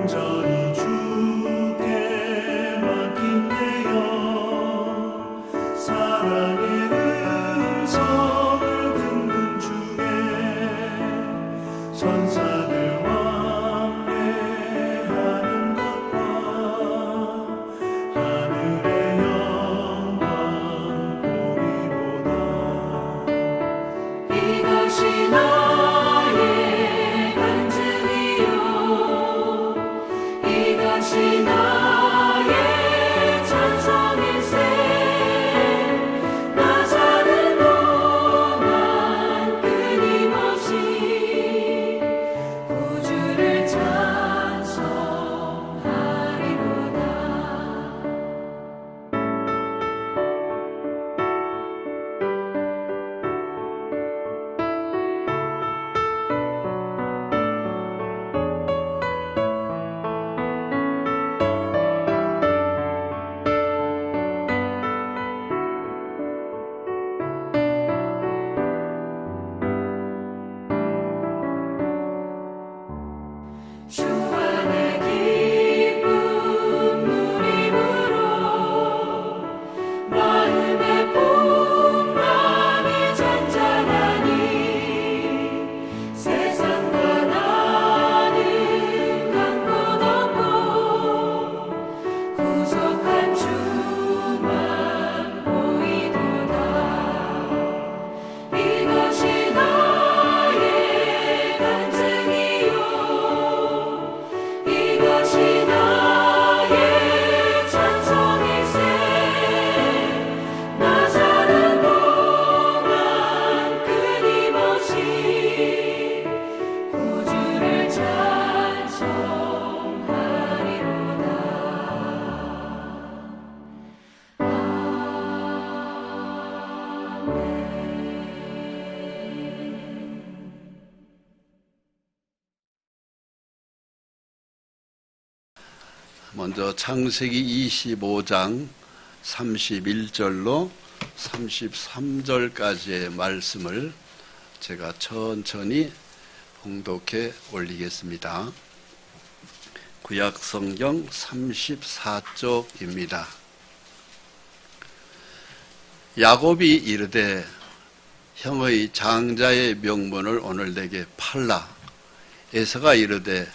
온전히 주께 맡긴대요. 사랑의 음성을 듣는 중에 천사들 왕래하는 것과 하늘의 영광 보리로다. 이것이 나의 간증이요, 이것이 나의 찬송일세. 나 사는 동안 끊임없이 구주를 찬송하리로다. 주 안에 기쁨 누림으로 마음의 풍랑이 잔잔하니 세상과 나는 간 곳 없고 구속한 주만 보이도다. 이것이 나의 간증이요, 이것이 나의 찬송일세. 나 사는 동안 끊임없이 구주를 찬송하리로다. 먼저 창세기 25장 31절로 33절까지의 말씀을 제가 천천히 봉독해 올리겠습니다. 구약성경 34쪽입니다. 야곱이 이르되 형의 장자의 명분을 오늘 내게 팔라. 에서가 이르되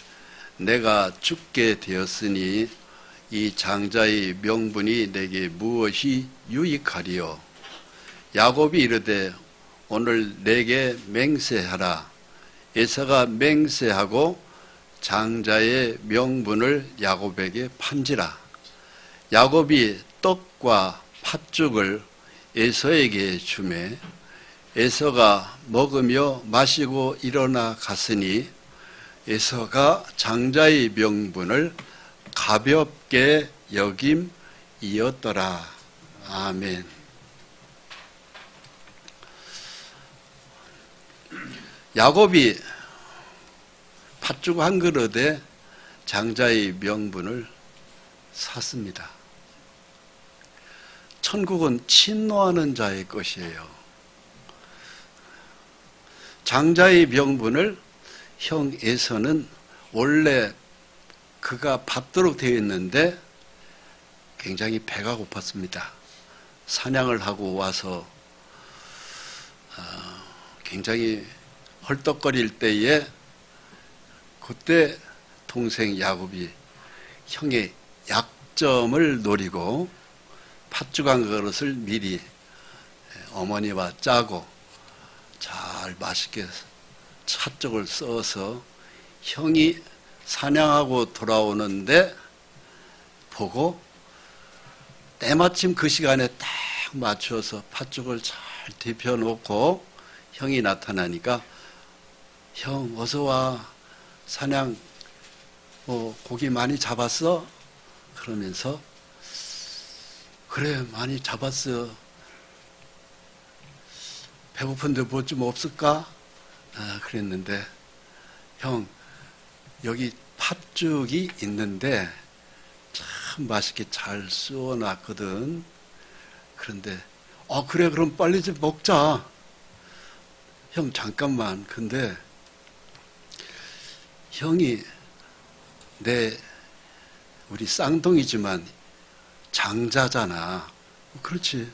내가 죽게 되었으니 이 장자의 명분이 내게 무엇이 유익하리요. 야곱이 이르되 오늘 내게 맹세하라. 에서가 맹세하고 장자의 명분을 야곱에게 판지라. 야곱이 떡과 팥죽을 에서에게 주매 에서가 먹으며 마시고 일어나 갔으니 에서가 장자의 명분을 가볍게 여김이었더라. 아멘. 야곱이 팥죽 한 그릇에 장자의 명분을 샀습니다. 천국은 친노하는 자의 것이에요. 장자의 명분을 형 에서는 원래 그가 받도록 되어 있는데 굉장히 배가 고팠습니다. 사냥을 하고 와서 굉장히 헐떡거릴 때에 그때 동생 야곱이 형의 약점을 노리고 팥죽 한 그릇을 미리 어머니와 짜고 잘 맛있게 팥죽을 써서 형이 사냥하고 돌아오는데 보고 때마침 그 시간에 딱 맞춰서 팥죽을 잘 데펴놓고 형이 나타나니까 형 어서 와, 사냥 고기 많이 잡았어? 그러면서 그래 많이 잡았어. 배고픈데 뭐 좀 없을까? 그랬는데 형 여기 팥죽이 있는데 참 맛있게 잘 쏘아놨거든. 그런데 그래 그럼 빨리 좀 먹자. 형 잠깐만. 근데 형이 우리 쌍둥이지만 장자잖아. 그렇지.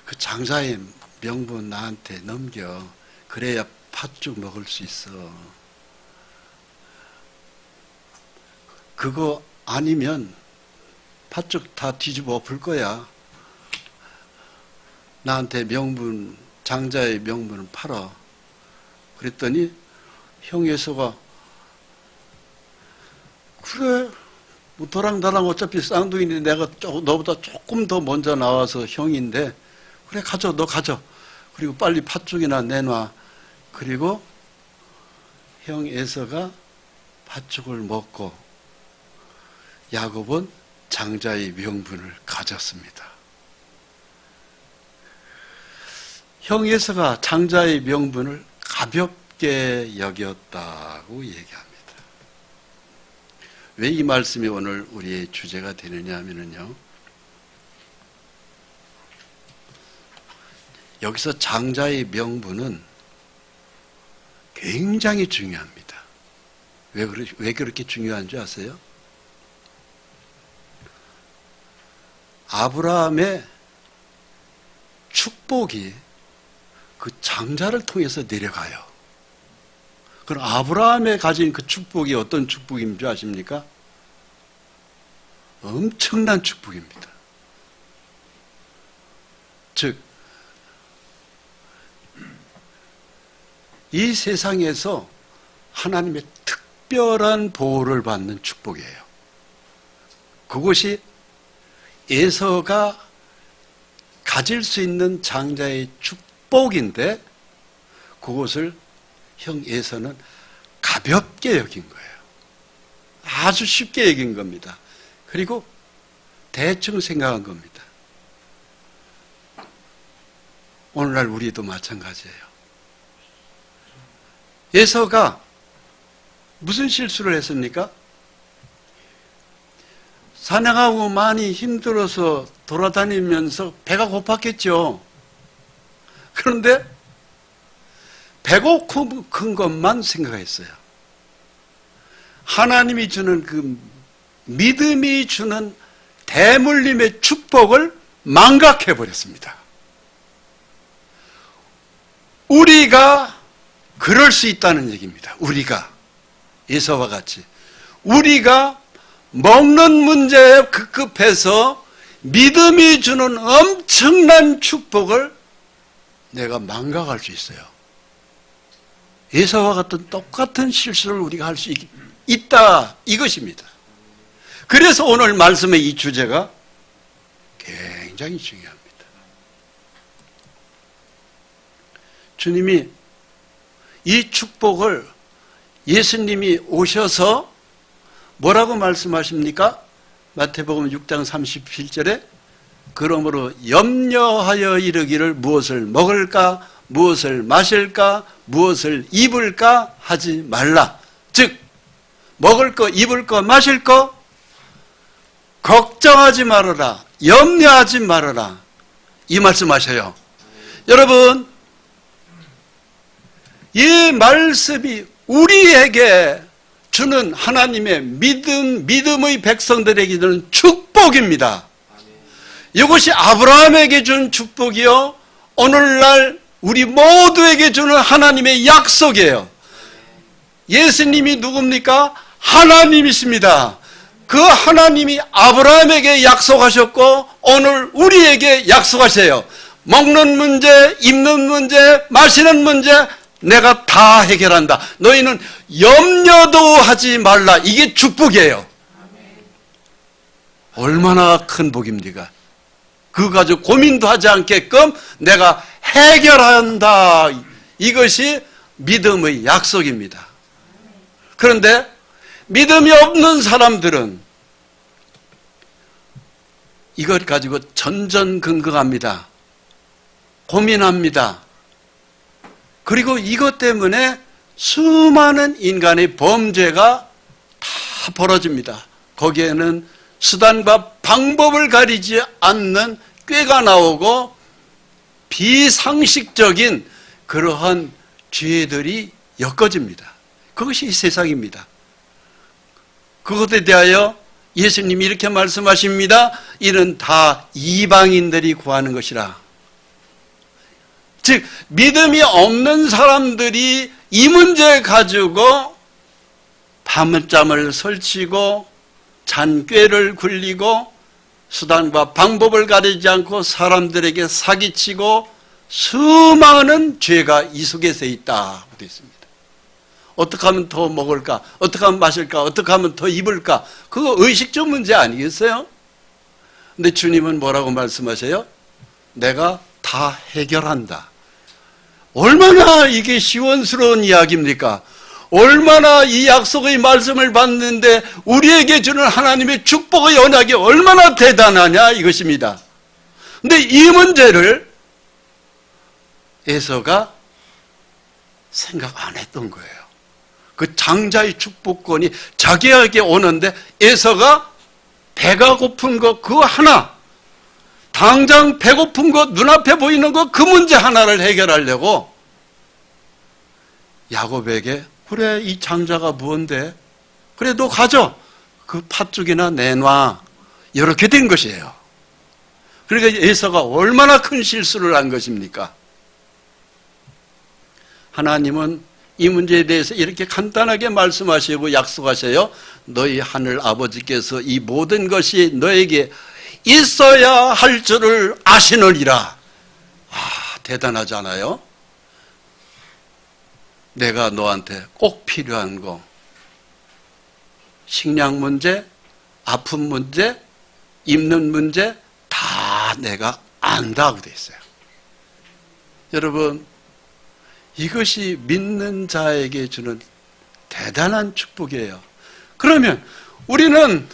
그 장자의 명분 나한테 넘겨. 그래야 팥죽 먹을 수 있어. 그거 아니면 팥죽 다 뒤집어 엎을 거야. 나한테 명분, 장자의 명분을 팔아. 그랬더니 형 예서가 그래, 뭐 너랑 나랑 어차피 쌍둥이인데 내가 너보다 조금 더 먼저 나와서 형인데 그래 가져, 너 가져. 그리고 빨리 팥죽이나 내놔. 그리고 형 에서가 팥죽을 먹고 야곱은 장자의 명분을 가졌습니다. 형 에서가 장자의 명분을 가볍게 여겼다고 얘기합니다. 왜 이 말씀이 오늘 우리의 주제가 되느냐 하면요, 여기서 장자의 명분은 굉장히 중요합니다. 왜 그렇게 중요한 줄 아세요? 아브라함의 축복이 그 장자를 통해서 내려가요. 그럼 아브라함이 가진 그 축복이 어떤 축복인 줄 아십니까? 엄청난 축복입니다. 즉, 이 세상에서 하나님의 특별한 보호를 받는 축복이에요. 그것이 에서가 가질 수 있는 장자의 축복인데 그것을 형 에서는 가볍게 여긴 거예요. 아주 쉽게 여긴 겁니다. 그리고 대충 생각한 겁니다. 오늘날 우리도 마찬가지예요. 에서가 무슨 실수를 했습니까? 사냥하고 많이 힘들어서 돌아다니면서 배가 고팠겠죠. 그런데 배고픈 것만 생각했어요. 하나님이 주는 그 믿음이 주는 대물림의 축복을 망각해버렸습니다. 우리가 그럴 수 있다는 얘기입니다. 우리가 에서와 같이 우리가 먹는 문제에 급급해서 믿음이 주는 엄청난 축복을 내가 망각할 수 있어요. 에서와 같은 똑같은 실수를 우리가 할 수 있다, 이것입니다. 그래서 오늘 말씀의 이 주제가 굉장히 중요합니다. 주님이 이 축복을 예수님이 오셔서 뭐라고 말씀하십니까? 마태복음 6장 37절에 그러므로 염려하여 이르기를 무엇을 먹을까, 무엇을 마실까, 무엇을 입을까 하지 말라. 즉 먹을 거, 입을 거, 마실 거 걱정하지 말아라, 염려하지 말아라, 이 말씀하셔요. 여러분, 이 말씀이 우리에게 주는 하나님의 믿음의 백성들에게 주는 축복입니다. 이것이 아브라함에게 준 축복이요, 오늘날 우리 모두에게 주는 하나님의 약속이에요. 예수님이 누굽니까? 하나님이십니다. 그 하나님이 아브라함에게 약속하셨고 오늘 우리에게 약속하세요. 먹는 문제, 입는 문제, 마시는 문제 내가 다 해결한다. 너희는 염려도 하지 말라. 이게 축복이에요. 얼마나 큰 복입니까? 그거 가지고 고민도 하지 않게끔 내가 해결한다. 이것이 믿음의 약속입니다. 그런데 믿음이 없는 사람들은 이걸 가지고 전전긍긍합니다. 고민합니다. 그리고 이것 때문에 수많은 인간의 범죄가 다 벌어집니다. 거기에는 수단과 방법을 가리지 않는 꾀가 나오고 비상식적인 그러한 죄들이 엮어집니다. 그것이 이 세상입니다. 그것에 대하여 예수님이 이렇게 말씀하십니다. 이는 다 이방인들이 구하는 것이라. 즉 믿음이 없는 사람들이 이 문제 가지고 밤잠을 설치고 잔꾀를 굴리고 수단과 방법을 가리지 않고 사람들에게 사기치고 수많은 죄가 이 속에서 있다고 되어 있습니다. 어떻게 하면 더 먹을까? 어떻게 하면 마실까? 어떻게 하면 더 입을까? 그거 의식적 문제 아니겠어요? 근데 주님은 뭐라고 말씀하세요? 내가 다 해결한다. 얼마나 이게 시원스러운 이야기입니까? 얼마나 이 약속의 말씀을 받는데 우리에게 주는 하나님의 축복의 언약이 얼마나 대단하냐 이것입니다. 근데 이 문제를 에서가 생각 안 했던 거예요. 그 장자의 축복권이 자기에게 오는데 에서가 배가 고픈 것 그거 하나, 당장 배고픈 것 눈앞에 보이는 것 그 문제 하나를 해결하려고 야곱에게 그래 이 장자가 무언데 그래 너 가져 그 팥죽이나 내놔 이렇게 된 것이에요. 그러니까 에서가 얼마나 큰 실수를 한 것입니까? 하나님은 이 문제에 대해서 이렇게 간단하게 말씀하시고 약속하세요. 너희 하늘 아버지께서 이 모든 것이 너에게 있어야 할 줄을 아시느니라. 대단하잖아요. 내가 너한테 꼭 필요한 거, 식량 문제, 아픈 문제, 입는 문제 다 내가 안다고 돼 있어요. 여러분, 이것이 믿는 자에게 주는 대단한 축복이에요. 그러면 우리는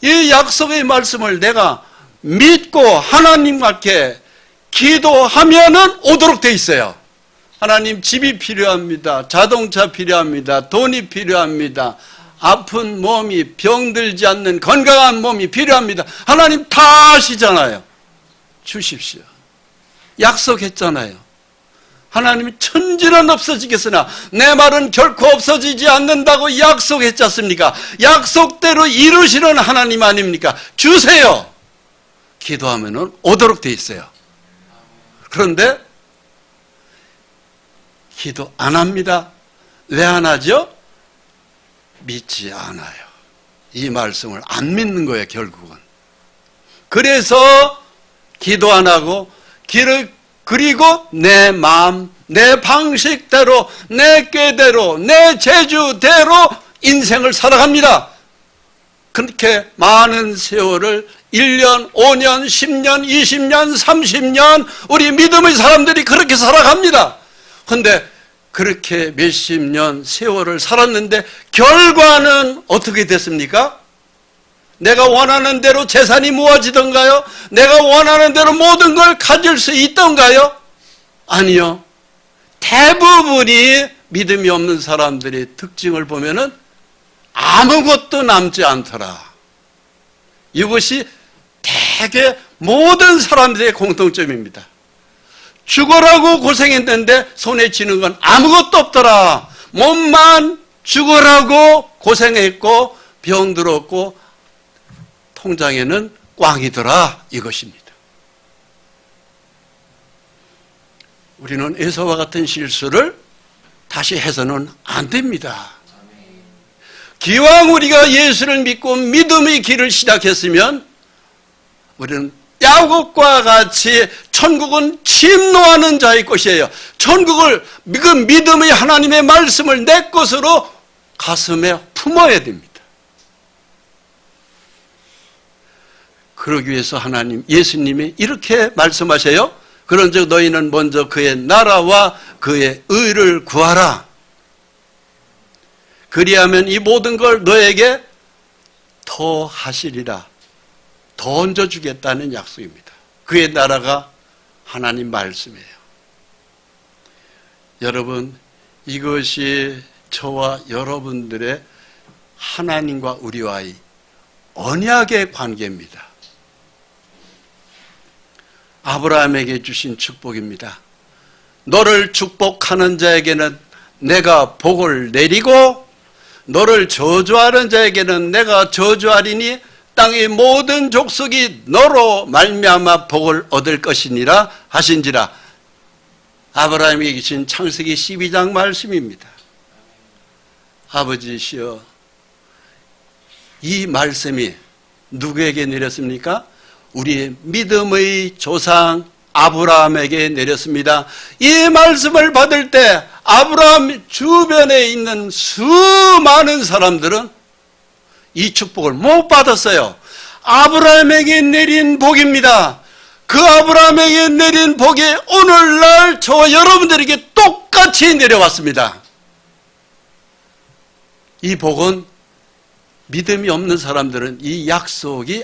이 약속의 말씀을 내가 믿고 하나님께 기도하면은 오도록 돼 있어요. 하나님 집이 필요합니다. 자동차 필요합니다. 돈이 필요합니다. 아픈 몸이 병들지 않는 건강한 몸이 필요합니다. 하나님 다 아시잖아요. 주십시오. 약속했잖아요. 하나님이 천지는 없어지겠으나 내 말은 결코 없어지지 않는다고 약속했지 않습니까? 약속대로 이루시는 하나님 아닙니까? 주세요. 기도하면은 오도록 돼 있어요. 그런데 기도 안 합니다. 왜 안 하죠? 믿지 않아요. 이 말씀을 안 믿는 거예요, 결국은. 그래서 기도 안 하고 그리고 내 마음, 내 방식대로, 내 꾀대로, 내 재주대로 인생을 살아갑니다. 그렇게 많은 세월을 1년, 5년, 10년, 20년, 30년 우리 믿음의 사람들이 그렇게 살아갑니다. 그런데 그렇게 몇십 년 세월을 살았는데 결과는 어떻게 됐습니까? 내가 원하는 대로 재산이 모아지던가요? 내가 원하는 대로 모든 걸 가질 수 있던가요? 아니요. 대부분이 믿음이 없는 사람들의 특징을 보면은 아무것도 남지 않더라. 이것이 대개 모든 사람들의 공통점입니다. 죽으라고 고생했는데 손에 쥐는 건 아무것도 없더라. 몸만 죽으라고 고생했고 병들었고 통장에는 꽝이더라 이것입니다. 우리는 에서와 같은 실수를 다시 해서는 안 됩니다. 기왕 우리가 예수를 믿고 믿음의 길을 시작했으면 우리는 야곱과 같이 천국은 침노하는 자의 것이에요. 천국을 그 믿음의 하나님의 말씀을 내 것으로 가슴에 품어야 됩니다. 그러기 위해서 예수님이 이렇게 말씀하세요. 그런즉 너희는 먼저 그의 나라와 그의 의를 구하라. 그리하면 이 모든 걸 너에게 더 하시리라. 더 얹어주겠다는 약속입니다. 그의 나라가 하나님 말씀이에요. 여러분, 이것이 저와 여러분들의 하나님과 우리와의 언약의 관계입니다. 아브라함에게 주신 축복입니다. 너를 축복하는 자에게는 내가 복을 내리고 너를 저주하는 자에게는 내가 저주하리니 땅의 모든 족속이 너로 말미암아 복을 얻을 것이니라 하신지라. 아브라함에게 계신 창세기 12장 말씀입니다. 아버지시여, 이 말씀이 누구에게 내렸습니까? 우리의 믿음의 조상 아브라함에게 내렸습니다. 이 말씀을 받을 때 아브라함 주변에 있는 수많은 사람들은 이 축복을 못 받았어요. 아브라함에게 내린 복입니다. 그 아브라함에게 내린 복이 오늘날 저와 여러분들에게 똑같이 내려왔습니다. 이 복은 믿음이 없는 사람들은 이 약속이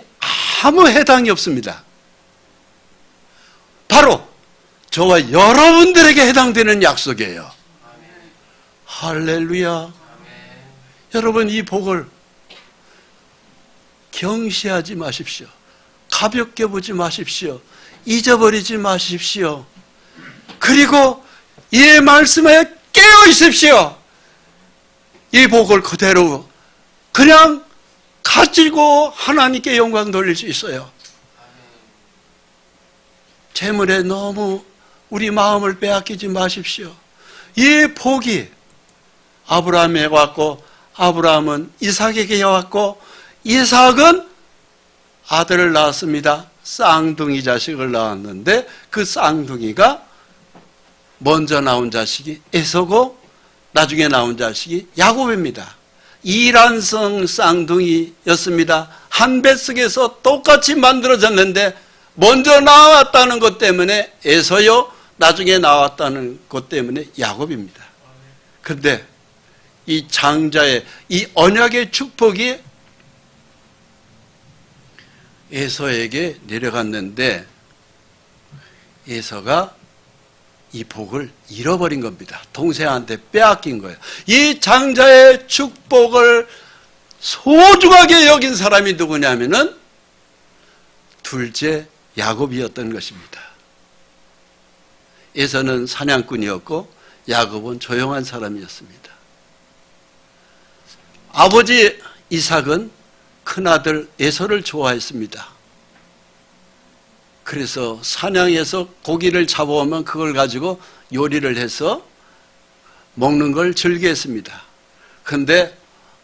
아무 해당이 없습니다. 바로 저와 여러분들에게 해당되는 약속이에요. 할렐루야. 여러분, 이 복을 경시하지 마십시오. 가볍게 보지 마십시오. 잊어버리지 마십시오. 그리고 이 말씀에 깨어 있으십시오. 이 복을 그대로 그냥 가지고 하나님께 영광 돌릴 수 있어요. 재물에 너무 우리 마음을 빼앗기지 마십시오. 이 복이 아브라함에게 왔고, 아브라함은 이삭에게 왔고, 이삭은 아들을 낳았습니다. 쌍둥이 자식을 낳았는데 그 쌍둥이가 먼저 나온 자식이 에서고 나중에 나온 자식이 야곱입니다. 이란성 쌍둥이였습니다. 한 뱃속에서 똑같이 만들어졌는데 먼저 나왔다는 것 때문에 에서요, 나중에 나왔다는 것 때문에 야곱입니다. 그런데 이 장자의 이 언약의 축복이 에서에게 내려갔는데 에서가 이 복을 잃어버린 겁니다. 동생한테 빼앗긴 거예요. 이 장자의 축복을 소중하게 여긴 사람이 누구냐면은 둘째 야곱이었던 것입니다. 에서는 사냥꾼이었고 야곱은 조용한 사람이었습니다. 아버지 이삭은 큰아들 에서를 좋아했습니다. 그래서 사냥해서 고기를 잡아오면 그걸 가지고 요리를 해서 먹는 걸 즐겨했습니다. 그런데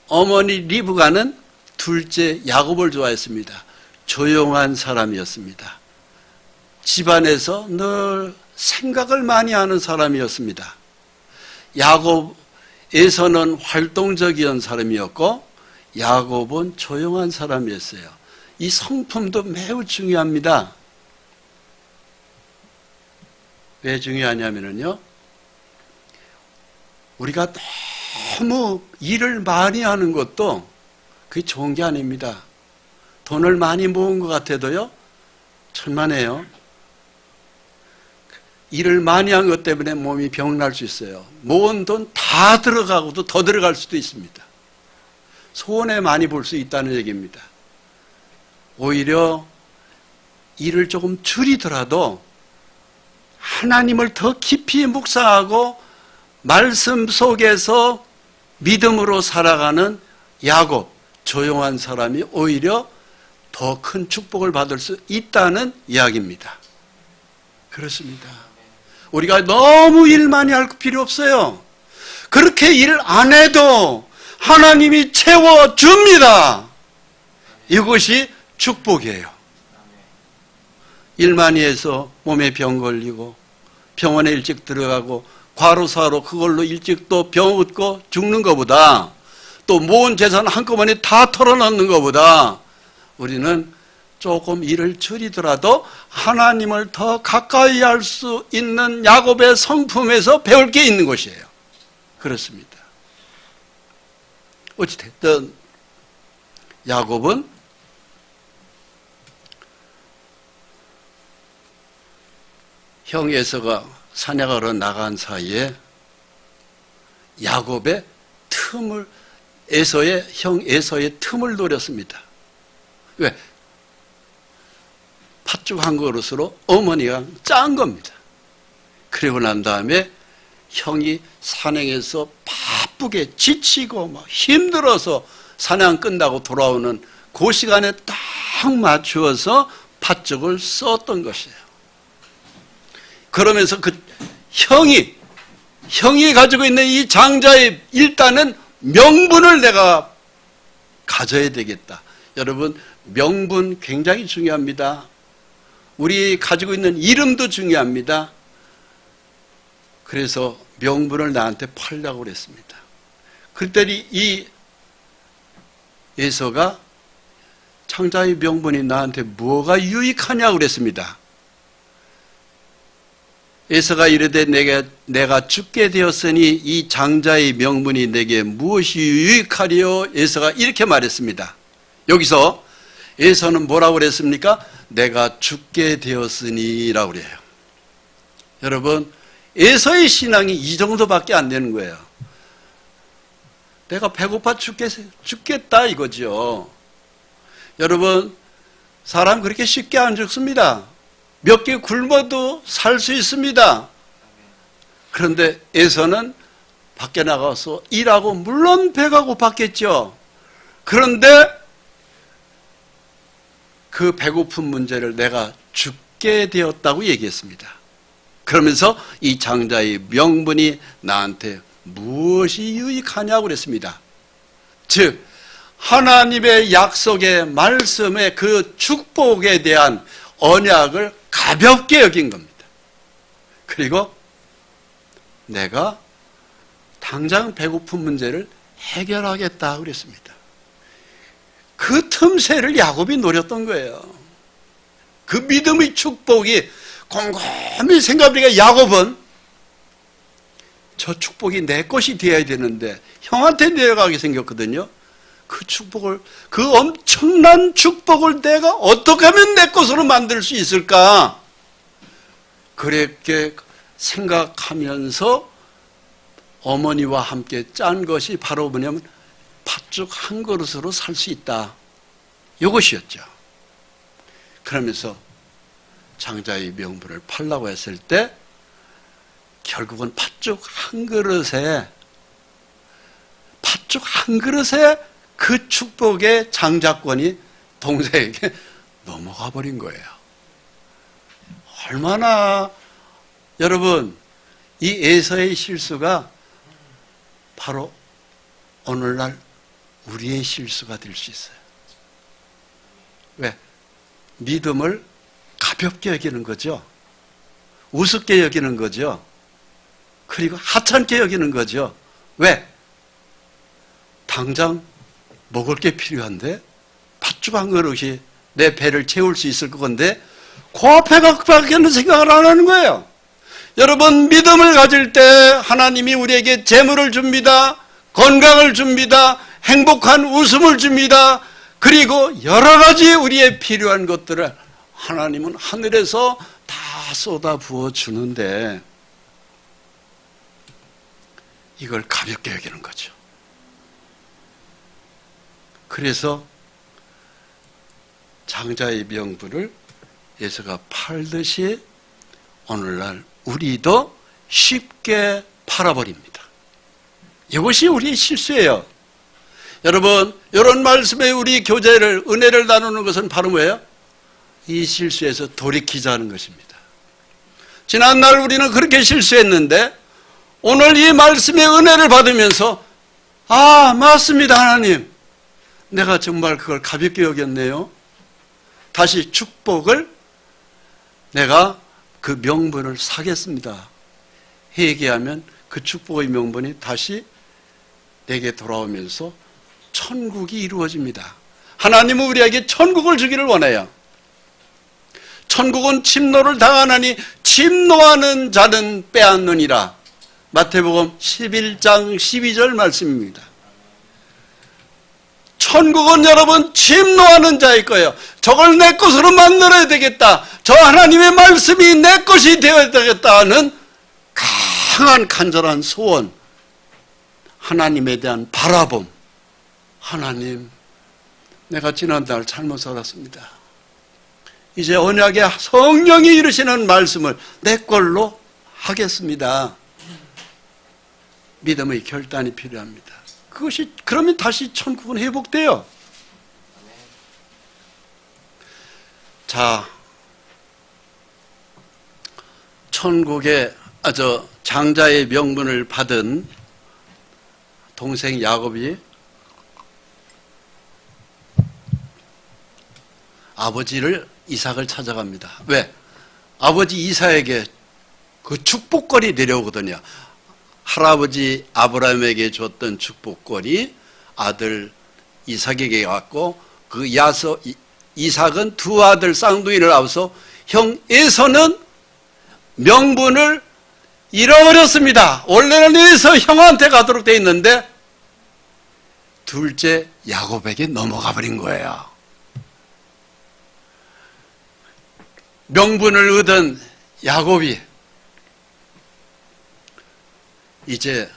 어머니 리브가는 둘째 야곱을 좋아했습니다. 조용한 사람이었습니다. 집안에서 늘 생각을 많이 하는 사람이었습니다. 야곱에서는 활동적인 사람이었고 야곱은 조용한 사람이었어요. 이 성품도 매우 중요합니다. 왜 중요하냐면요, 우리가 너무 일을 많이 하는 것도 그게 좋은 게 아닙니다. 돈을 많이 모은 것 같아도요, 천만에요. 일을 많이 한 것 때문에 몸이 병날 수 있어요. 모은 돈 다 들어가고도 더 들어갈 수도 있습니다. 손해 많이 볼 수 있다는 얘기입니다. 오히려 일을 조금 줄이더라도 하나님을 더 깊이 묵상하고 말씀 속에서 믿음으로 살아가는 야곱, 조용한 사람이 오히려 더 큰 축복을 받을 수 있다는 이야기입니다. 그렇습니다. 우리가 너무 일 많이 할 필요 없어요. 그렇게 일 안 해도 하나님이 채워줍니다. 이것이 축복이에요. 일 많이 해서 몸에 병 걸리고 병원에 일찍 들어가고 과로사로 그걸로 일찍 또 병 얻고 죽는 것보다, 또 모은 재산 한꺼번에 다 털어넣는 것보다 우리는 조금 일을 줄이더라도 하나님을 더 가까이 할 수 있는 야곱의 성품에서 배울 게 있는 것이에요. 그렇습니다. 어찌됐든 야곱은 형 에서가 사냥하러 나간 사이에 야곱의 틈을, 형 에서의 틈을 노렸습니다. 왜? 팥죽 한 그릇으로 어머니가 짠 겁니다. 그리고 난 다음에 형이 산행에서 바쁘게 지치고 막 힘들어서 사냥 끝나고 돌아오는 그 시간에 딱 맞추어서 팥죽을 썼던 것이에요. 그러면서 그 형이 가지고 있는 이 장자의 일단은 명분을 내가 가져야 되겠다. 여러분, 명분 굉장히 중요합니다. 우리 가지고 있는 이름도 중요합니다. 그래서 명분을 나한테 팔려고 그랬습니다. 그랬더니 이 에서가 장자의 명분이 나한테 뭐가 유익하냐고 그랬습니다. 에서가 이르되 내가 죽게 되었으니 이 장자의 명분이 내게 무엇이 유익하리요? 에서가 이렇게 말했습니다. 여기서 에서는 뭐라고 그랬습니까? 내가 죽게 되었으니 라고 그래요. 여러분, 에서의 신앙이 이 정도밖에 안 되는 거예요. 내가 배고파 죽겠다 이거죠. 여러분, 사람 그렇게 쉽게 안 죽습니다. 몇 개 굶어도 살 수 있습니다. 그런데 에서는 밖에 나가서 일하고 물론 배가 고팠겠죠. 그런데 그 배고픈 문제를 내가 죽게 되었다고 얘기했습니다. 그러면서 이 장자의 명분이 나한테 무엇이 유익하냐고 그랬습니다. 즉 하나님의 약속의 말씀의 그 축복에 대한 언약을 가볍게 여긴 겁니다. 그리고 내가 당장 배고픈 문제를 해결하겠다 그랬습니다. 그 틈새를 야곱이 노렸던 거예요. 그 믿음의 축복이 곰곰이 생각하니까 야곱은 저 축복이 내 것이 되어야 되는데 형한테 내려가게 생겼거든요. 그 축복을, 그 엄청난 축복을 내가 어떻게 하면 내 것으로 만들 수 있을까? 그렇게 생각하면서 어머니와 함께 짠 것이 바로 뭐냐면 팥죽 한 그릇으로 살 수 있다. 이것이었죠. 그러면서 장자의 명분을 팔라고 했을 때 결국은 팥죽 한 그릇에 그 축복의 장자권이 동생에게 넘어가 버린 거예요. 얼마나 여러분 이 에서의 실수가 바로 오늘날 우리의 실수가 될 수 있어요. 왜? 믿음을 가볍게 여기는 거죠. 우습게 여기는 거죠. 그리고 하찮게 여기는 거죠. 왜? 당장 먹을 게 필요한데 팥죽 한 그릇이 내 배를 채울 수 있을 건데 그 앞에 밖에는 생각을 안 하는 거예요. 여러분 믿음을 가질 때 하나님이 우리에게 재물을 줍니다. 건강을 줍니다. 행복한 웃음을 줍니다. 그리고 여러 가지 우리의 필요한 것들을 하나님은 하늘에서 다 쏟아 부어 주는데 이걸 가볍게 여기는 거죠. 그래서 장자의 명분을 에서가 팔듯이 오늘날 우리도 쉽게 팔아버립니다. 이것이 우리의 실수예요. 여러분, 이런 말씀에 우리 교제를, 은혜를 나누는 것은 바로 뭐예요? 이 실수에서 돌이키자는 것입니다. 지난날 우리는 그렇게 실수했는데 오늘 이 말씀의 은혜를 받으면서 아, 맞습니다, 하나님. 내가 정말 그걸 가볍게 여겼네요. 다시 축복을 내가 그 명분을 사겠습니다. 회개하면 그 축복의 명분이 다시 내게 돌아오면서 천국이 이루어집니다. 하나님은 우리에게 천국을 주기를 원해요. 천국은 침노를 당하나니 침노하는 자는 빼앗느니라. 마태복음 11장 12절 말씀입니다. 천국은 여러분 침노하는 자일 거예요. 저걸 내 것으로 만들어야 되겠다. 저 하나님의 말씀이 내 것이 되어야 되겠다는 강한 간절한 소원, 하나님에 대한 바라봄. 하나님, 내가 지난달 잘못 살았습니다. 이제 언약의 성령이 이루시는 말씀을 내 걸로 하겠습니다. 믿음의 결단이 필요합니다. 그것이 그러면 다시 천국은 회복돼요. 자, 천국의 장자의 명분을 받은 동생 야곱이 아버지를 이삭을 찾아갑니다. 왜? 아버지 이삭에게 그 축복권이 내려오거든요. 할아버지 아브라함에게 줬던 축복권이 아들 이삭에게 왔고, 그 이삭은 두 아들 쌍둥이를 앞서 형 에서는 명분을 잃어버렸습니다. 원래는 에서 형한테 가도록 돼 있는데 둘째 야곱에게 넘어가 버린 거예요. 명분을 얻은 야곱이 이제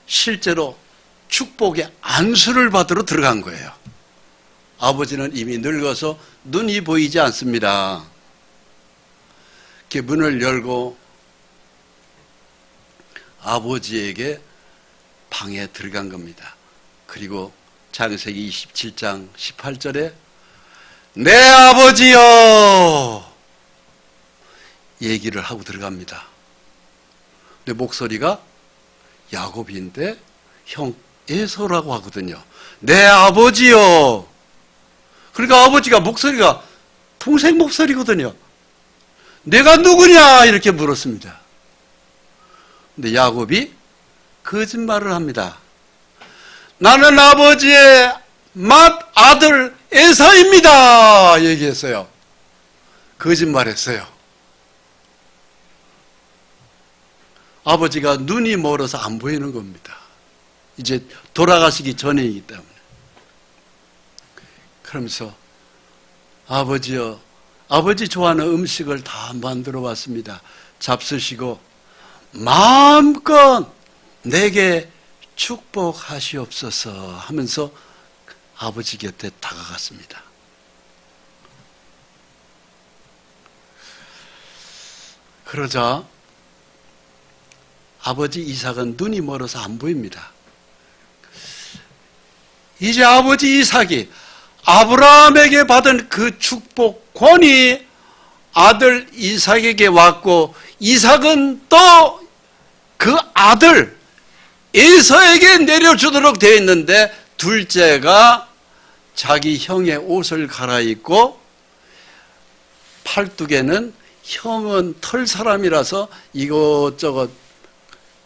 실제로 축복의 안수를 받으러 들어간 거예요. 아버지는 이미 늙어서 눈이 보이지 않습니다. 이렇게 문을 열고 아버지에게 방에 들어간 겁니다. 그리고 창세기 27장 18절에 내 아버지여 얘기를 하고 들어갑니다. 근데 목소리가 야곱인데 형 에서라고 하거든요. 내 아버지요. 그러니까 아버지가 목소리가 동생 목소리거든요. 내가 누구냐 이렇게 물었습니다. 근데 야곱이 거짓말을 합니다. 나는 아버지의 맏아들 에서입니다 얘기했어요. 거짓말했어요. 아버지가 눈이 멀어서 안 보이는 겁니다. 이제 돌아가시기 전이기 때문에. 그러면서 아버지요, 아버지 좋아하는 음식을 다 만들어 왔습니다. 잡수시고 마음껏 내게 축복하시옵소서 하면서 아버지 곁에 다가갔습니다. 그러자 아버지 이삭은 눈이 멀어서 안 보입니다. 이제 아버지 이삭이 아브라함에게 받은 그 축복권이 아들 이삭에게 왔고, 이삭은 또 그 아들 에서에게 내려주도록 되어 있는데, 둘째가 자기 형의 옷을 갈아입고, 팔뚝에는 형은 털 사람이라서 이것저것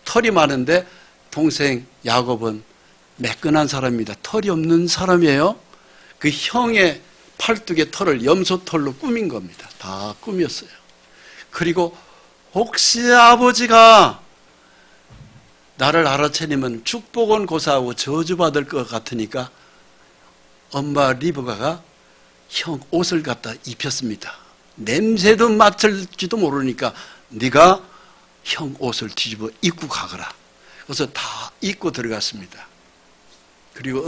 털이 많은데 동생 야곱은 매끈한 사람입니다. 털이 없는 사람이에요. 그 형의 팔뚝의 털을 염소털로 꾸민 겁니다. 다 꾸몄어요. 그리고 혹시 아버지가 나를 알아채리면 축복은 고사하고 저주받을 것 같으니까 엄마 리브가가 형 옷을 갖다 입혔습니다. 냄새도 맡을지도 모르니까 네가 형 옷을 뒤집어 입고 가거라. 그래서 다 입고 들어갔습니다. 그리고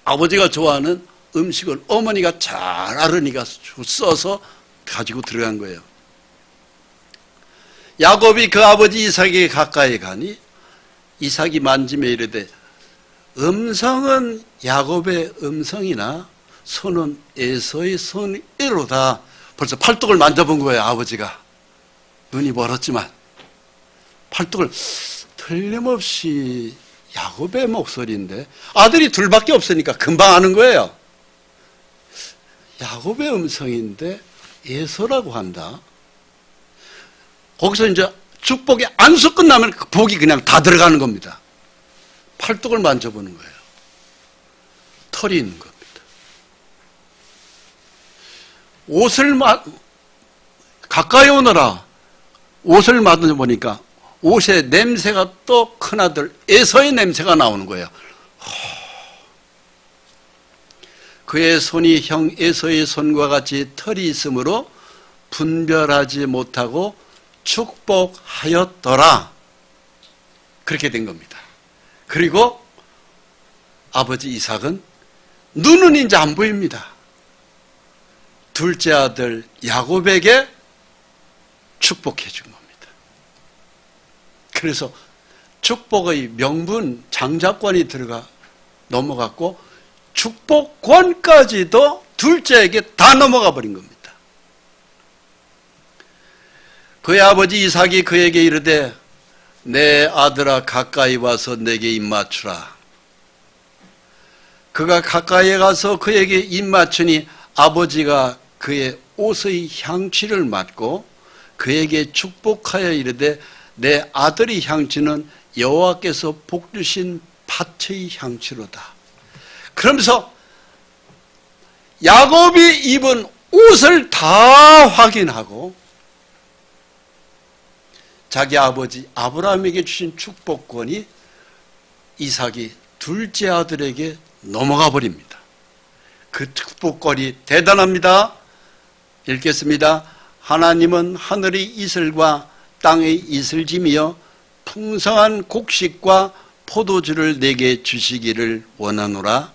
아버지가 좋아하는 음식을 어머니가 잘 알으니까 써서 가지고 들어간 거예요. 야곱이 그 아버지 이삭에게 가까이 가니 이삭이 만지며 이르되 음성은 야곱의 음성이나 손은 에서의 손이로다. 벌써 팔뚝을 만져본 거예요. 아버지가 눈이 멀었지만 팔뚝을 틀림없이 야곱의 목소리인데, 아들이 둘밖에 없으니까 금방 아는 거예요. 야곱의 음성인데 에서라고 한다. 거기서 이제 축복의 안수 끝나면 그 복이 그냥 다 들어가는 겁니다. 팔뚝을 만져보는 거예요. 털이 있는 겁니다. 옷을 가까이 오너라. 옷을 만져보니까 옷의 냄새가 또 큰아들 에서의 냄새가 나오는 거예요. 그의 손이 형 에서의 손과 같이 털이 있으므로 분별하지 못하고 축복하였더라. 그렇게 된 겁니다. 그리고 아버지 이삭은 눈은 이제 안 보입니다. 둘째 아들 야곱에게 축복해 준 겁니다. 그래서 축복의 명분 장자권이 들어가 넘어갔고 축복권까지도 둘째에게 다 넘어가 버린 겁니다. 그의 아버지 이삭이 그에게 이르되 내 아들아 가까이 와서 내게 입 맞추라. 그가 가까이에 가서 그에게 입 맞추니 아버지가 그의 옷의 향취를 맡고 그에게 축복하여 이르되 내 아들의 향취는 여호와께서 복 주신 밭의 향취로다. 그러면서 야곱이 입은 옷을 다 확인하고 자기 아버지 아브라함에게 주신 축복권이 이삭이 둘째 아들에게 넘어가 버립니다. 그 축복권이 대단합니다. 읽겠습니다. 하나님은 하늘의 이슬과 땅의 이슬짐이여 풍성한 곡식과 포도주를 내게 주시기를 원하노라.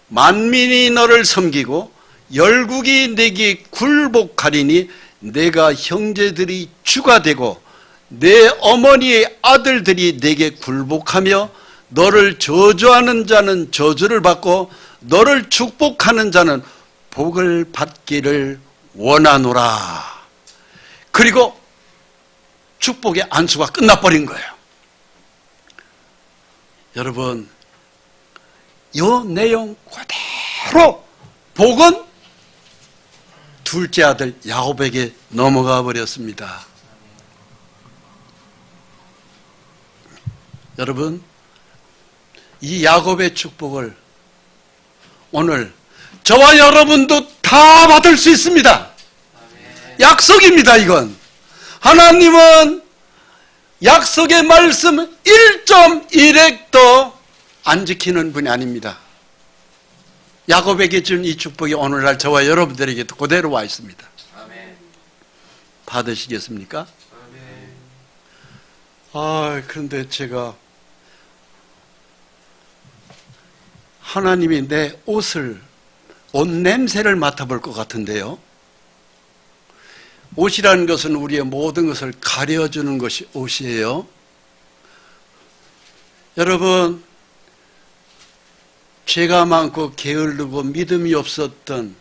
만민이 너를 섬기고 열국이 내게 굴복하리니 내가 형제들이 주가 되고 내 어머니의 아들들이 내게 굴복하며 너를 저주하는 자는 저주를 받고 너를 축복하는 자는 복을 받기를 원하노라. 그리고 축복의 안수가 끝나버린 거예요. 여러분, 이 내용 그대로 복은 둘째 아들 야곱에게 넘어가 버렸습니다. 여러분, 이 야곱의 축복을 오늘 저와 여러분도 다 받을 수 있습니다. 약속입니다. 이건 하나님은 약속의 말씀 1.1획도 안 지키는 분이 아닙니다. 야곱에게 준 이 축복이 오늘날 저와 여러분들에게도 그대로 와 있습니다. 받으시겠습니까? 그런데 제가 하나님이 내 옷 냄새를 맡아볼 것 같은데요. 옷이라는 것은 우리의 모든 것을 가려주는 것이 옷이에요. 여러분, 죄가 많고 게으르고 믿음이 없었던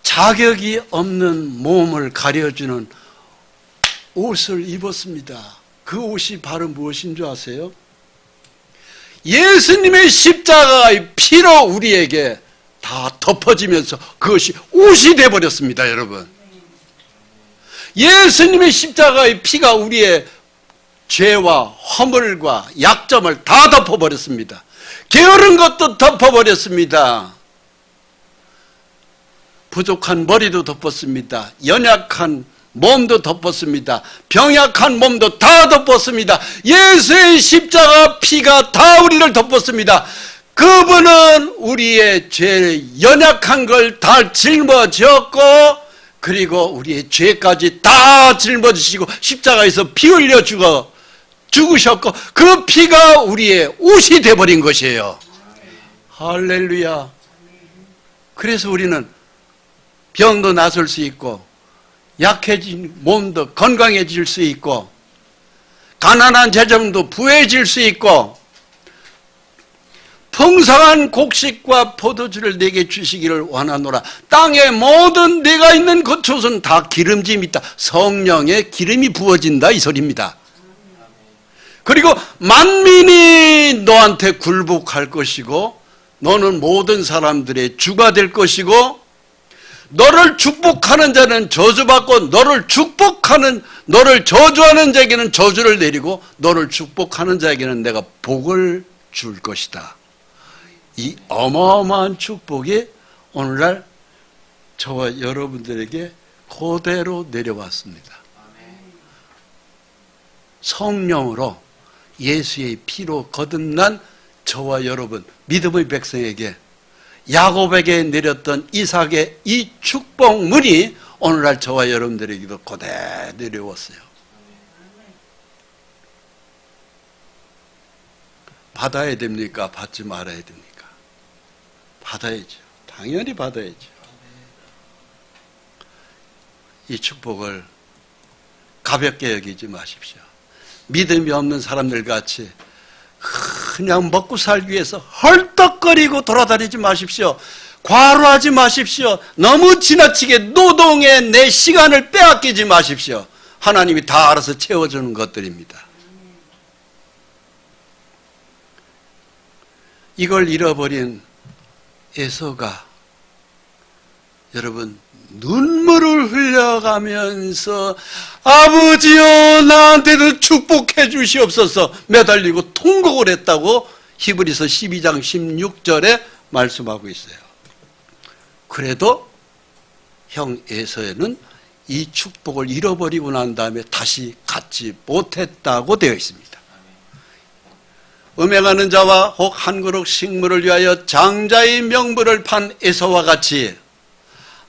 자격이 없는 몸을 가려주는 옷을 입었습니다. 그 옷이 바로 무엇인 줄 아세요? 예수님의 십자가의 피로 우리에게 다 덮어지면서 그것이 옷이 되어버렸습니다. 여러분, 예수님의 십자가의 피가 우리의 죄와 허물과 약점을 다 덮어버렸습니다. 게으른 것도 덮어버렸습니다. 부족한 머리도 덮었습니다. 연약한 몸도 덮었습니다. 병약한 몸도 다 덮었습니다. 예수의 십자가 피가 다 우리를 덮었습니다. 그분은 우리의 죄 연약한 걸 다 짊어졌고 그리고 우리의 죄까지 다 짊어지시고 십자가에서 피 흘려 죽으셨고 그 피가 우리의 옷이 되어버린 것이에요. 할렐루야. 그래서 우리는 병도 나설 수 있고 약해진 몸도 건강해질 수 있고 가난한 재정도 부해질 수 있고 풍성한 곡식과 포도주를 내게 주시기를 원하노라. 땅에 모든 내가 있는 곳은 다 기름짐이 있다. 성령의 기름이 부어진다 이 소리입니다. 그리고 만민이 너한테 굴복할 것이고 너는 모든 사람들의 주가 될 것이고 너를 축복하는 자는 저주받고 너를 저주하는 자에게는 저주를 내리고 너를 축복하는 자에게는 내가 복을 줄 것이다. 이 어마어마한 축복이 오늘날 저와 여러분들에게 그대로 내려왔습니다. 성령으로 예수의 피로 거듭난 저와 여러분 믿음의 백성에게 야곱에게 내렸던 이삭의 이 축복문이 오늘날 저와 여러분들에게도 그대로 내려왔어요. 받아야 됩니까? 받지 말아야 됩니까? 받아야죠. 당연히 받아야죠. 이 축복을 가볍게 여기지 마십시오. 믿음이 없는 사람들 같이 그냥 먹고 살기 위해서 헐떡거리고 돌아다니지 마십시오. 과로하지 마십시오. 너무 지나치게 노동에 내 시간을 빼앗기지 마십시오. 하나님이 다 알아서 채워주는 것들입니다. 이걸 잃어버린 에서가 여러분 눈물을 흘려가면서 아버지여 나한테도 축복해 주시옵소서 매달리고 통곡을 했다고 히브리서 12장 16절에 말씀하고 있어요. 그래도 형 에서는 이 축복을 잃어버리고 난 다음에 다시 갖지 못했다고 되어 있습니다. 음행하는 자와 혹 한 그릇 식물을 위하여 장자의 명분을 판 에서와 같이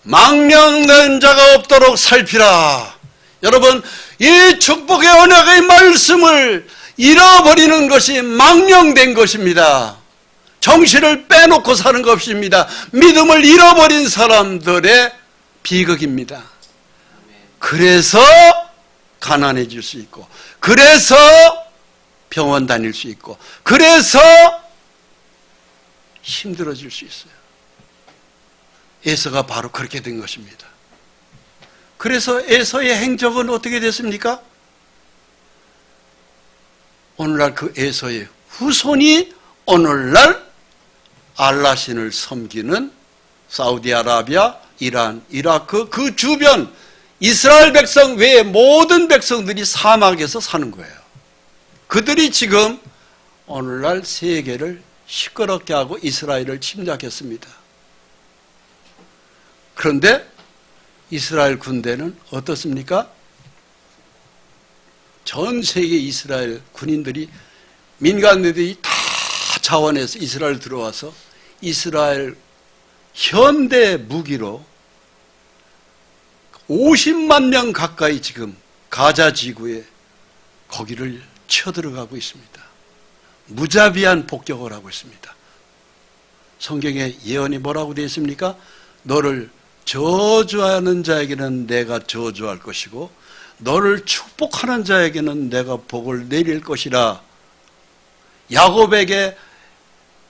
망령된 자가 없도록 살피라. 여러분, 이 축복의 언약의 말씀을 잃어버리는 것이 망령된 것입니다. 정신을 빼놓고 사는 것입니다. 믿음을 잃어버린 사람들의 비극입니다. 그래서 가난해질 수 있고, 그래서 병원 다닐 수 있고, 그래서 힘들어질 수 있어요. 에서가 바로 그렇게 된 것입니다. 그래서 에서의 행적은 어떻게 됐습니까? 오늘날 그 에서의 후손이 오늘날 알라신을 섬기는 사우디아라비아, 이란, 이라크 그 주변 이스라엘 백성 외의 모든 백성들이 사막에서 사는 거예요. 그들이 지금 오늘날 세계를 시끄럽게 하고 이스라엘을 침략했습니다. 그런데 이스라엘 군대는 어떻습니까? 전 세계 이스라엘 군인들이 민간인들이 다 자원해서 이스라엘 들어와서 이스라엘 현대 무기로 50만 명 가까이 지금 가자 지구에 거기를 쳐들어가고 있습니다. 무자비한 폭격을 하고 있습니다. 성경에 예언이 뭐라고 되어 있습니까? 너를 저주하는 자에게는 내가 저주할 것이고 너를 축복하는 자에게는 내가 복을 내릴 것이라. 야곱에게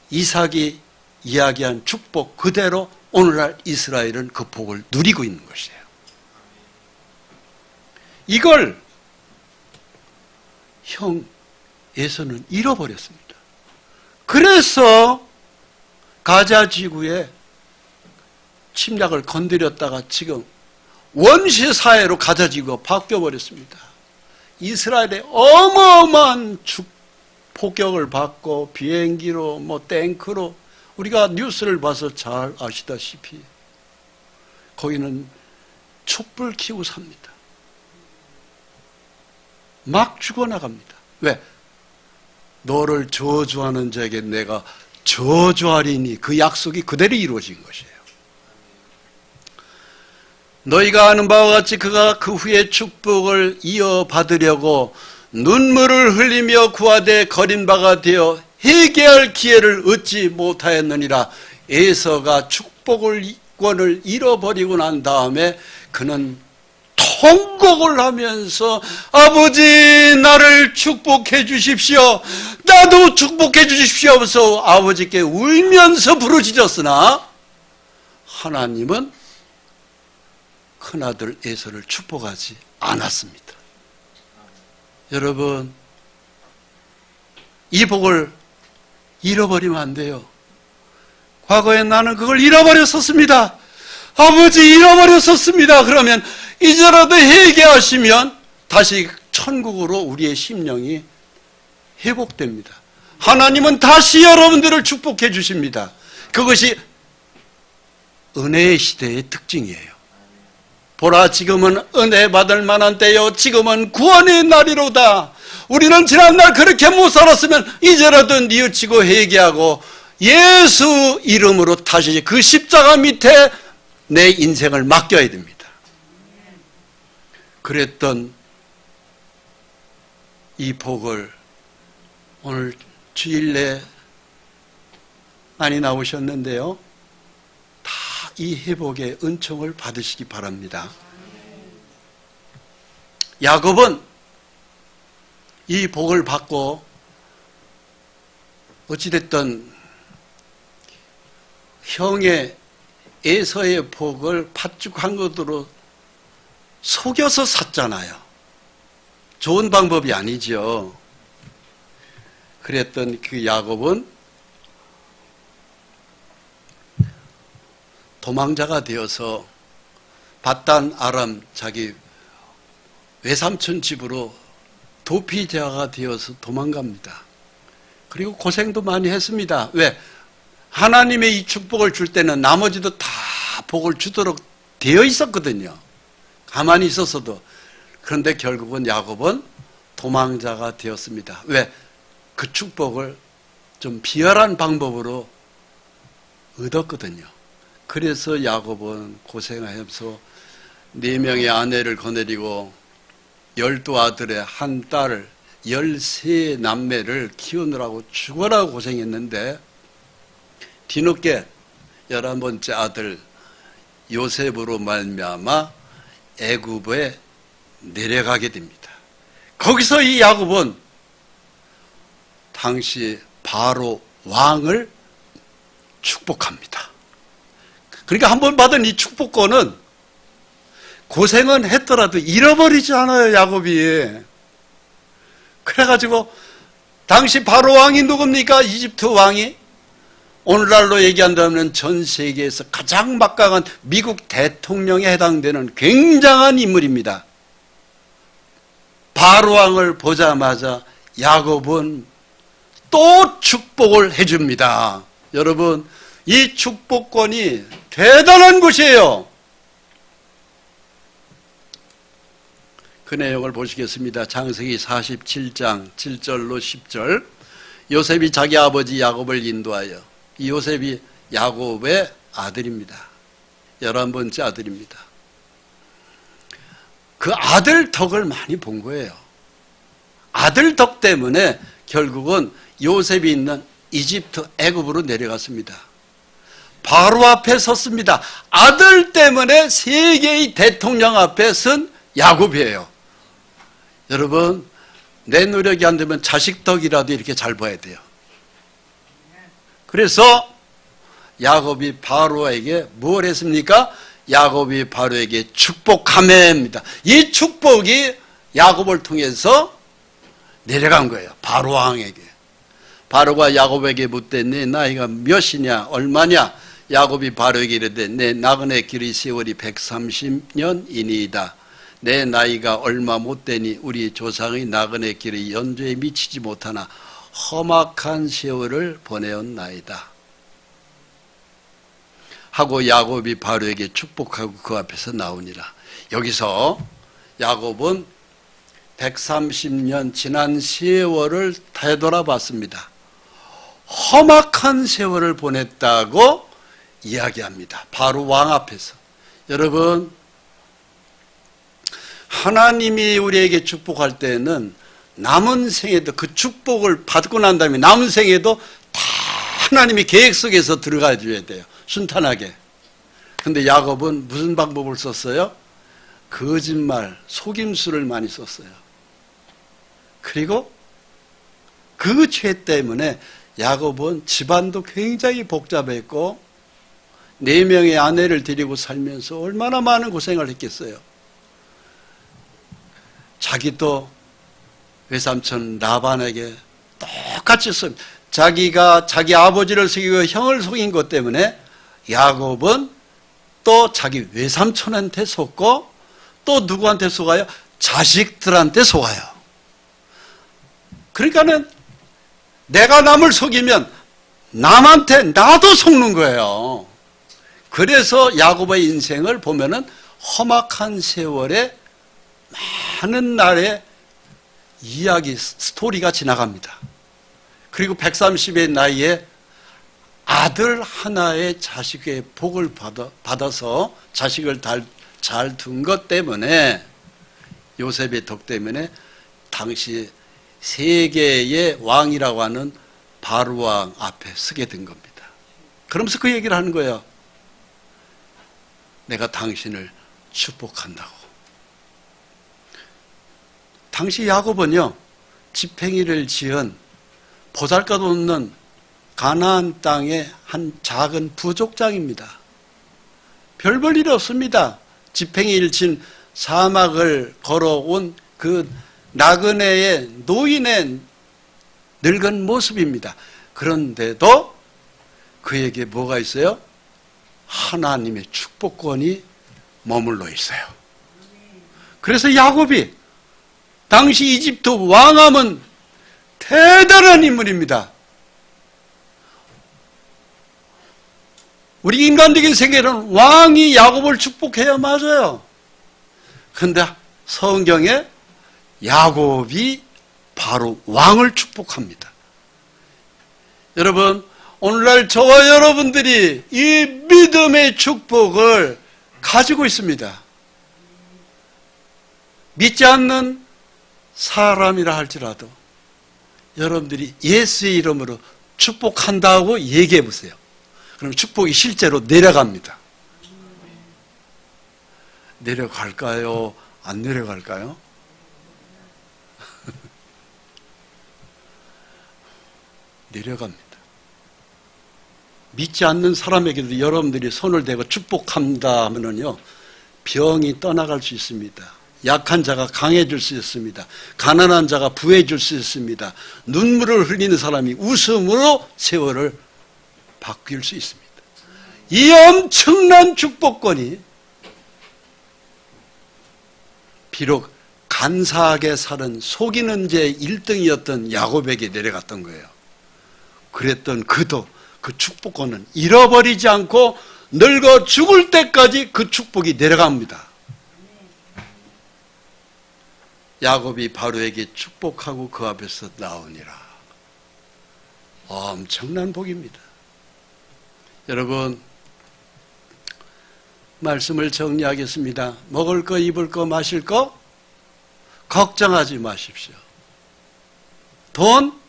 이삭이 이야기한 축복 그대로 오늘날 이스라엘은 그 복을 누리고 있는 것이에요. 이걸 형 에서는 잃어버렸습니다. 그래서 가자 지구에 침략을 건드렸다가 지금 원시 사회로 가자 지구가 바뀌어버렸습니다. 이스라엘에 어마어마한 폭격을 받고 비행기로 탱크로 우리가 뉴스를 봐서 잘 아시다시피 거기는 촛불 켜고 삽니다. 막 죽어나갑니다. 왜? 너를 저주하는 자에게 내가 저주하리니 그 약속이 그대로 이루어진 것이에요. 너희가 아는 바와 같이 그가 그 후에 축복을 이어받으려고 눈물을 흘리며 구하되 거린 바가 되어 회개할 기회를 얻지 못하였느니라. 에서가 축복을 잃어버리고 난 다음에 그는 통곡을 하면서 아버지 나를 축복해 주십시오. 나도 축복해 주십시오 하면서 아버지께 울면서 부르짖었으나 하나님은 큰아들 에서를 축복하지 않았습니다. 여러분, 이 복을 잃어버리면 안 돼요. 과거에 나는 그걸 잃어버렸었습니다. 아버지 잃어버렸었습니다. 그러면 이제라도 회개하시면 다시 천국으로 우리의 심령이 회복됩니다. 하나님은 다시 여러분들을 축복해 주십니다. 그것이 은혜의 시대의 특징이에요. 보라 지금은 은혜 받을 만한 때요 지금은 구원의 날이로다. 우리는 지난날 그렇게 못 살았으면 이제라도 뉘우치고 회개하고 예수 이름으로 다시 그 십자가 밑에 내 인생을 맡겨야 됩니다. 그랬던 이 복을 오늘 주일 내 많이 나오셨는데요. 다 이 회복의 은총을 받으시기 바랍니다. 야곱은 이 복을 받고 어찌됐든 형의 에서의 복을 팥죽한 것으로 속여서 샀잖아요. 좋은 방법이 아니죠. 그랬던 그 야곱은 도망자가 되어서 밧단 아람 자기 외삼촌 집으로 도피자가 되어서 도망갑니다. 그리고 고생도 많이 했습니다. 왜? 하나님의 이 축복을 줄 때는 나머지도 다 복을 주도록 되어 있었거든요. 가만히 있었어도. 그런데 결국은 야곱은 도망자가 되었습니다. 왜? 그 축복을 좀 비열한 방법으로 얻었거든요. 그래서 야곱은 고생하면서 4명의 아내를 거느리고 12아들의 한 딸을 13남매를 키우느라고 죽어라 고생했는데 뒤늦게 11번째 아들 요셉으로 말미암아 애굽에 내려가게 됩니다. 거기서 이 야곱은 당시 바로 왕을 축복합니다. 그러니까 한 번 받은 이 축복권은 고생은 했더라도 잃어버리지 않아요, 야곱이. 그래가지고 당시 바로 왕이 누굽니까? 이집트 왕이. 오늘날로 얘기한다면 전 세계에서 가장 막강한 미국 대통령에 해당되는 굉장한 인물입니다. 바로 왕을 보자마자 야곱은 또 축복을 해줍니다. 여러분, 이 축복권이 대단한 것이에요. 그 내용을 보시겠습니다. 창세기 47장 7절로 10절. 요셉이 자기 아버지 야곱을 인도하여, 이 요셉이 야곱의 아들입니다. 11번째 아들입니다. 그 아들 덕을 많이 본 거예요. 아들 덕 때문에 결국은 요셉이 있는 이집트 애굽으로 내려갔습니다. 바로 앞에 섰습니다. 아들 때문에 세계의 대통령 앞에 선 야곱이에요. 여러분, 내 노력이 안 되면 자식 덕이라도 이렇게 잘 봐야 돼요. 그래서 야곱이 바로에게 뭘 했습니까? 야곱이 바로에게 축복하매입니다. 이 축복이 야곱을 통해서 내려간 거예요. 바로 왕에게. 바로가 야곱에게 묻되 내 나이가 몇이냐 얼마냐? 야곱이 바로에게 이르되 내 나그네 길의 세월이 130년이니이다. 내 나이가 얼마 못되니 우리 조상의 나그네 길의 연조에 미치지 못하나 험악한 세월을 보내었나이다. 하고 야곱이 바로에게 축복하고 그 앞에서 나오니라. 여기서 야곱은 130년 지난 세월을 되돌아봤습니다. 험악한 세월을 보냈다고 이야기합니다. 바로 왕 앞에서. 여러분, 하나님이 우리에게 축복할 때는 남은 생에도 그 축복을 받고 난 다음에 남은 생에도 다 하나님이 계획 속에서 들어가 줘야 돼요. 순탄하게. 근데 야곱은 무슨 방법을 썼어요? 거짓말, 속임수를 많이 썼어요. 그리고 그 죄 때문에 야곱은 집안도 굉장히 복잡했고 4명의 아내를 데리고 살면서 얼마나 많은 고생을 했겠어요. 자기도 외삼촌 라반에게 똑같이 씁니다. 자기가 자기 아버지를 속이고 형을 속인 것 때문에 야곱은 또 자기 외삼촌한테 속고 또 누구한테 속아요? 자식들한테 속아요. 그러니까는 내가 남을 속이면 남한테 나도 속는 거예요. 그래서 야곱의 인생을 보면은 험악한 세월에 많은 날의 이야기, 스토리가 지나갑니다. 그리고 130의 나이에 아들 하나의 자식의 복을 받아서 자식을 잘 둔 것 때문에 요셉의 덕 때문에 당시 세계의 왕이라고 하는 바로 왕 앞에 서게 된 겁니다. 그러면서 그 얘기를 하는 거예요. 내가 당신을 축복한다고. 당시 야곱은요, 지팽이를 지은 보잘것없는 가나안 땅의 한 작은 부족장입니다. 별 볼 일 없습니다. 지팽이를 친 사막을 걸어온 그 나그네의 노인의 늙은 모습입니다. 그런데도 그에게 뭐가 있어요? 하나님의 축복권이 머물러 있어요. 그래서 야곱이 당시 이집트 왕함은 대단한 인물입니다. 우리 인간적인 세계는 왕이 야곱을 축복해야 맞아요. 그런데 성경에 야곱이 바로 왕을 축복합니다. 여러분, 오늘날 저와 여러분들이 이 믿음의 축복을 가지고 있습니다. 믿지 않는 사람이라 할지라도 여러분들이 예수의 이름으로 축복한다고 얘기해 보세요. 그럼 축복이 실제로 내려갑니다. 내려갈까요? 안 내려갈까요? 내려갑니다. 믿지 않는 사람에게도 여러분들이 손을 대고 축복한다 하면요, 병이 떠나갈 수 있습니다. 약한 자가 강해질 수 있습니다. 가난한 자가 부해질 수 있습니다. 눈물을 흘리는 사람이 웃음으로 세월을 바뀔 수 있습니다. 이 엄청난 축복권이 비록 간사하게 사는 속이는 제 1등이었던 야곱에게 내려갔던 거예요. 그랬던 그도 그 축복권은 잃어버리지 않고 늙어 죽을 때까지 그 축복이 내려갑니다. 야곱이 바로에게 축복하고 그 앞에서 나오니라. 엄청난 복입니다. 여러분, 말씀을 정리하겠습니다. 먹을 거, 입을 거, 마실 거 걱정하지 마십시오. 돈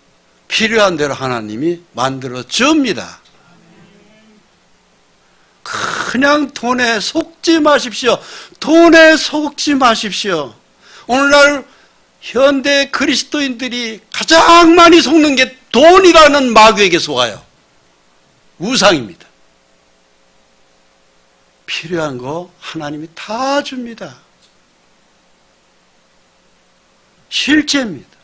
필요한 대로 하나님이 만들어 줍니다. 그냥 돈에 속지 마십시오. 돈에 속지 마십시오. 오늘날 현대 그리스도인들이 가장 많이 속는 게 돈이라는 마귀에게 속아요. 우상입니다. 필요한 거 하나님이 다 줍니다. 실제입니다.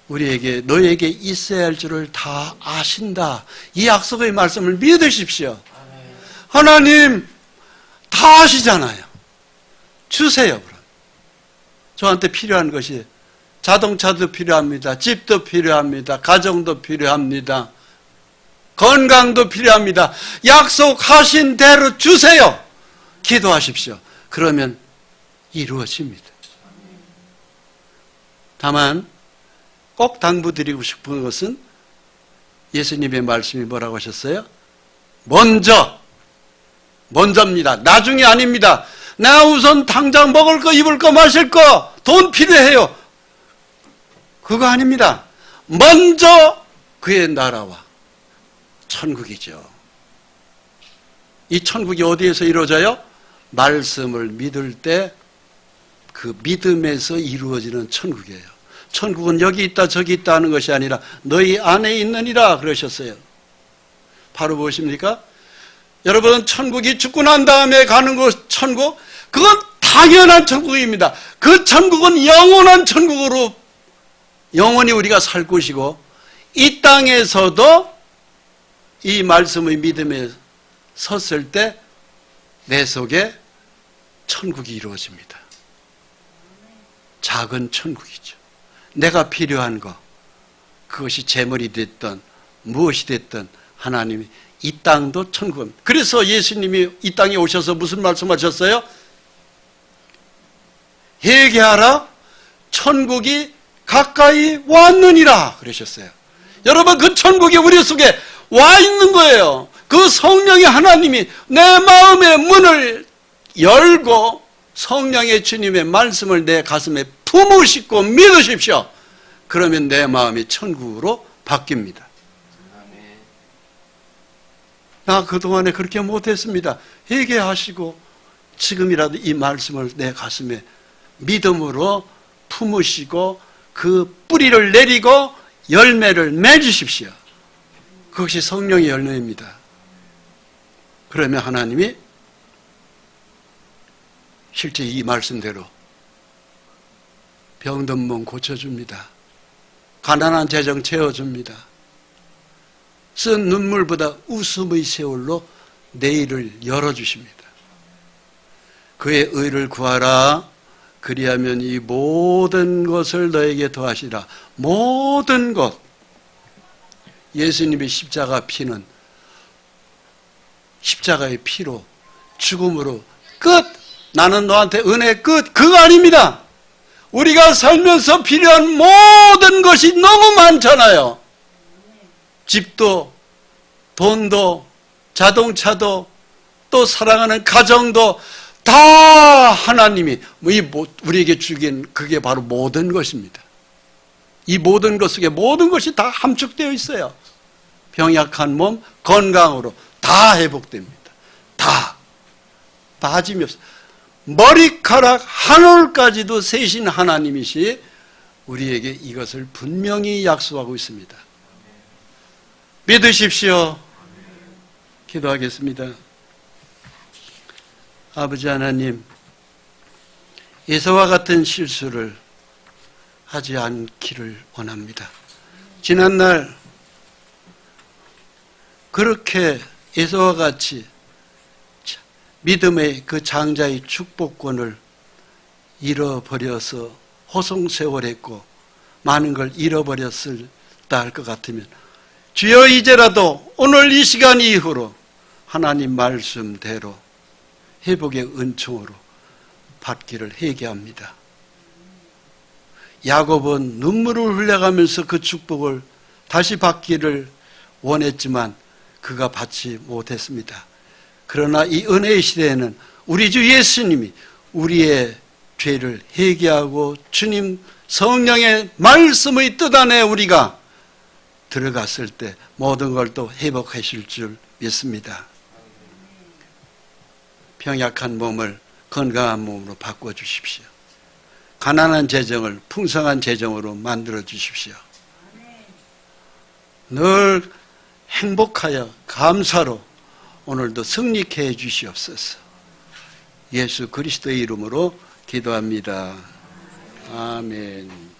우리에게 너에게 있어야 할 줄을 다 아신다. 이 약속의 말씀을 믿으십시오. 하나님 다 아시잖아요. 주세요. 그럼. 저한테 필요한 것이 자동차도 필요합니다. 집도 필요합니다. 가정도 필요합니다. 건강도 필요합니다. 약속하신 대로 주세요. 기도하십시오. 그러면 이루어집니다. 다만 꼭 당부드리고 싶은 것은 예수님의 말씀이 뭐라고 하셨어요? 먼저입니다. 나중이 아닙니다. 나 우선 당장 먹을 거, 입을 거, 마실 거, 돈 필요해요. 그거 아닙니다. 먼저 그의 나라와 천국이죠. 이 천국이 어디에서 이루어져요? 말씀을 믿을 때 그 믿음에서 이루어지는 천국이에요. 천국은 여기 있다 저기 있다 하는 것이 아니라 너희 안에 있느니라 그러셨어요. 바로 무엇입니까? 여러분, 천국이 죽고 난 다음에 가는 곳 천국, 그건 당연한 천국입니다. 그 천국은 영원한 천국으로 영원히 우리가 살 곳이고, 이 땅에서도 이 말씀의 믿음에 섰을 때 내 속에 천국이 이루어집니다. 작은 천국이죠. 내가 필요한 거, 그것이 재물이 됐든 무엇이 됐든 하나님이 이 땅도 천국입니다. 그래서 예수님이 이 땅에 오셔서 무슨 말씀하셨어요? 회개하라, 천국이 가까이 왔느니라 그러셨어요. 여러분, 그 천국이 우리 속에 와 있는 거예요. 그 성령의 하나님이 내 마음의 문을 열고 성령의 주님의 말씀을 내 가슴에 품으시고 믿으십시오. 그러면 내 마음이 천국으로 바뀝니다. 나 그동안에 그렇게 못했습니다. 회개하시고 지금이라도 이 말씀을 내 가슴에 믿음으로 품으시고 그 뿌리를 내리고 열매를 맺으십시오. 그것이 성령의 열매입니다. 그러면 하나님이 실제 이 말씀대로 병든 몸 고쳐줍니다. 가난한 재정 채워줍니다. 쓴 눈물보다 웃음의 세월로 내일을 열어주십니다. 그의 의를 구하라. 그리하면 이 모든 것을 너에게 더하시라. 모든 것. 예수님의 십자가 피는 십자가의 피로 죽음으로 끝. 나는 너한테 은혜 끝. 그거 아닙니다. 우리가 살면서 필요한 모든 것이 너무 많잖아요. 집도, 돈도, 자동차도, 또 사랑하는 가정도 다 하나님이 우리에게 주긴 그게 바로 모든 것입니다. 이 모든 것 속에 모든 것이 다 함축되어 있어요. 병약한 몸 건강으로 다 회복됩니다. 다 빠짐이 없어요. 머리카락 한 올까지도 세신 하나님이시 우리에게 이것을 분명히 약속하고 있습니다. 믿으십시오. 기도하겠습니다. 아버지 하나님, 에서와 같은 실수를 하지 않기를 원합니다. 지난날 그렇게 에서와 같이 믿음의 그 장자의 축복권을 잃어버려서 호송세월했고 많은 걸 잃어버렸을다 할 것 같으면 주여 이제라도 오늘 이 시간 이후로 하나님 말씀대로 회복의 은총으로 받기를 회개합니다. 야곱은 눈물을 흘려가면서 그 축복을 다시 받기를 원했지만 그가 받지 못했습니다. 그러나 이 은혜의 시대에는 우리 주 예수님이 우리의 죄를 회개하고 주님 성령의 말씀의 뜻 안에 우리가 들어갔을 때 모든 걸 또 회복하실 줄 믿습니다. 병약한 몸을 건강한 몸으로 바꿔주십시오. 가난한 재정을 풍성한 재정으로 만들어 주십시오. 늘 행복하여 감사로 오늘도 승리케 해 주시옵소서. 예수 그리스도의 이름으로 기도합니다. 아멘.